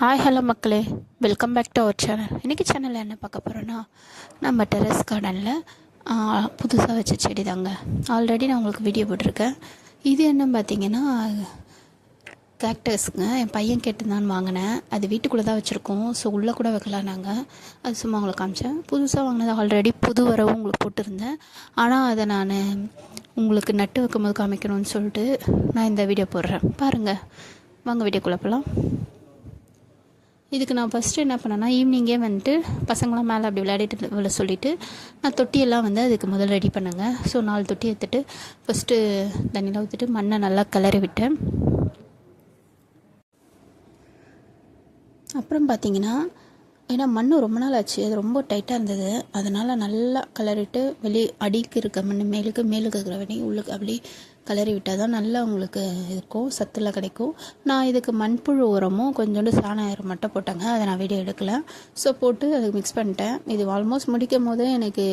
Hi hello மக்களே, welcome back to our channel. இன்றைக்கி சேனலில் என்ன பார்க்க போகிறோன்னா, நம்ம டெரஸ் கார்டனில் புதுசாக வச்ச செடி தாங்க. ஆல்ரெடி நான் உங்களுக்கு வீடியோ போட்டிருக்கேன். இது என்ன பார்த்தீங்கன்னா கேக்டஸ்ங்க. என் பையன் கேட்டுருந்தான்னு வாங்கினேன். அது வீட்டுக்குள்ளே தான் வச்சுருக்கோம். ஸோ உள்ளே கூட வைக்கலாம். நாங்கள் அது சும்மா உங்களுக்கு காமிச்சேன். புதுசாக வாங்கினது ஆல்ரெடி புது வரவும் உங்களுக்கு போட்டிருந்தேன். ஆனால் அதை நான் உங்களுக்கு நட்டு வைக்கும்போது காமிக்கணும்னு சொல்லிட்டு நான் இந்த வீடியோ போடுறேன். பாருங்கள், வாங்க வீடியோக்குள்ளே போகலாம். இதுக்கு நான் ஃபஸ்ட்டு என்ன பண்ணேன்னா, ஈவினிங்கே வந்துட்டு பசங்களாம் மேலே அப்படி விளையாடிட்டு விழ சொல்லிவிட்டு நான் தொட்டியெல்லாம் அதுக்கு முதல்ல ரெடி பண்ணுங்க. ஸோ 4 தொட்டி எடுத்துகிட்டு ஃபஸ்ட்டு தண்ணியில் ஊற்றிட்டு மண்ணை நல்லா கிளறி விட்டேன். அப்புறம் பார்த்திங்கன்னா, ஏன்னா மண் ரொம்ப நாள் ஆச்சு, அது ரொம்ப டைட்டாக இருந்தது. அதனால் நல்லா கிளறிட்டு அடிக்கு இருக்க மண் மேலுக்கு இருக்கிற வண்டி உள்ளுக்கு அப்படி கிளறி விட்டால் தான் நல்லா உங்களுக்கு இருக்கும், சத்தில் கிடைக்கும். நான் இதுக்கு மண்புழு உரமும் கொஞ்சோண்டு சாண உரம் மட்டும் போட்டேங்க. அதை நான் வீடியோ எடுக்கலை. ஸோ போட்டு அதுக்கு மிக்ஸ் பண்ணிட்டேன். இது ஆல்மோஸ்ட் முடிக்கும் போதே எனக்கு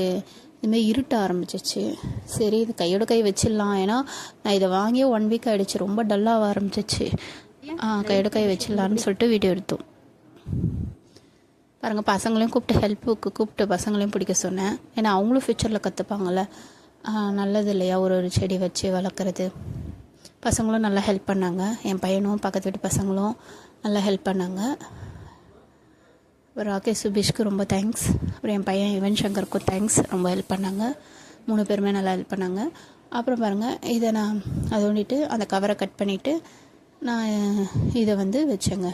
இதுமாதிரி இருட்ட ஆரம்பிச்சிச்சு. சரி, இது கையோட கை வச்சிடலாம். ஏன்னா நான் இதை வாங்கியே 1 வீக் ஆகிடுச்சு. ரொம்ப டல்லாக ஆரம்பிச்சிச்சு. கையோட கை வச்சிடலான்னு சொல்லிட்டு வீடியோ எடுத்தோம். பாருங்கள், பசங்களையும் கூப்பிட்டு பசங்களையும் பிடிக்க சொன்னேன். ஏன்னா அவங்களும் ஃப்யூச்சரில் கற்றுப்பாங்கள்ல. நல்லது இல்லையா ஒரு செடி வச்சு வளர்க்குறது. பசங்களும் நல்லா ஹெல்ப் பண்ணாங்க. என் பையனும் பக்கத்து வீட்டு பசங்களும் நல்லா ஹெல்ப் பண்ணாங்க. ராகேஷ் சுபீஷ்க்கு ரொம்ப தேங்க்ஸ். அப்புறம் என் பையன் யுவன் சங்கருக்கும் தேங்க்ஸ். ரொம்ப ஹெல்ப் பண்ணாங்க. 3 பேருமே நல்லா ஹெல்ப் பண்ணாங்க. அப்புறம் இதை நான் அதை ஒண்டிட்டு அந்த கவரை கட் பண்ணிவிட்டு நான் இதை வச்சேங்க.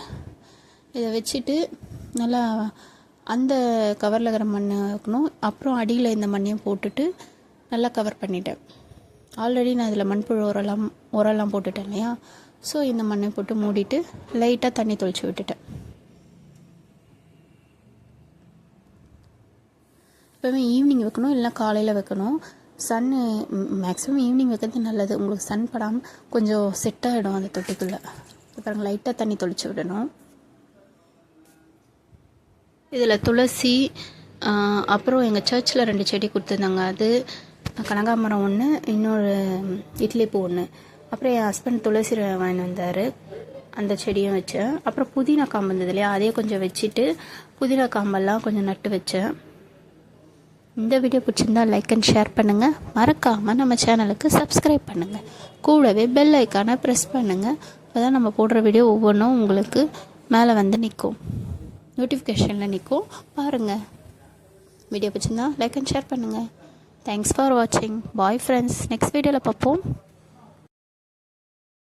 இதை வச்சுட்டு நல்லா அந்த கவரில் இருக்கிற மண் வைக்கணும். அப்புறம் அடியில் இந்த மண்ணையும் போட்டுட்டு நல்லா கவர் பண்ணிட்டேன். ஆல்ரெடி நான் இதில் மண்புழு உரம்லாம் போட்டுட்டேன் இல்லையா. ஸோ இந்த மண்ணை போட்டு மூடிட்டு லைட்டாக தண்ணி தொளிச்சு விட்டுட்டேன். எப்போவுமே ஈவினிங் வைக்கணும், இல்லைனா காலையில் வைக்கணும். சன்னு மேக்ஸிமம் ஈவினிங் வைக்கிறது நல்லது. உங்களுக்கு சன் படாமல் கொஞ்சம் செட் ஆகிடும் அந்த தொட்டிக்குள்ளே. அப்புறம் லைட்டாக தண்ணி தொளிச்சு விடணும். இதில் துளசி, அப்புறம் எங்கள் சர்ச்சில் 2 செடி கொடுத்துருந்தாங்க. அது கனகாமரம் ஒன்று, இன்னொரு இட்லி பூ ஒன்று. அப்புறம் என் ஹஸ்பண்ட் துளசி வாங்கி வந்தார், அந்த செடியும் வச்சேன். அப்புறம் புதினா காம்பு இருந்தது இல்லையா, அதையே கொஞ்சம் வச்சுட்டு புதினா காம்பெல்லாம் கொஞ்சம் நட்டு வச்சேன். இந்த வீடியோ பிடிச்சிருந்தா லைக் அண்ட் ஷேர் பண்ணுங்கள். மறக்காமல் நம்ம சேனலுக்கு சப்ஸ்கிரைப் பண்ணுங்கள். கூடவே பெல் ஐக்கானை ப்ரெஸ் பண்ணுங்கள். அப்போ தான் நம்ம போடுற வீடியோ ஒவ்வொன்றும் உங்களுக்கு மேலே நிற்கும், நோட்டிஃபிகேஷனில் நிற்கும். பாருங்கள், வீடியோ பிடிச்சிருந்தா லைக் அண்ட் ஷேர் பண்ணுங்கள். தேங்க்ஸ் ஃபார் வாட்சிங். Bye friends. நெக்ஸ்ட் வீடியோவில் பார்ப்போம்.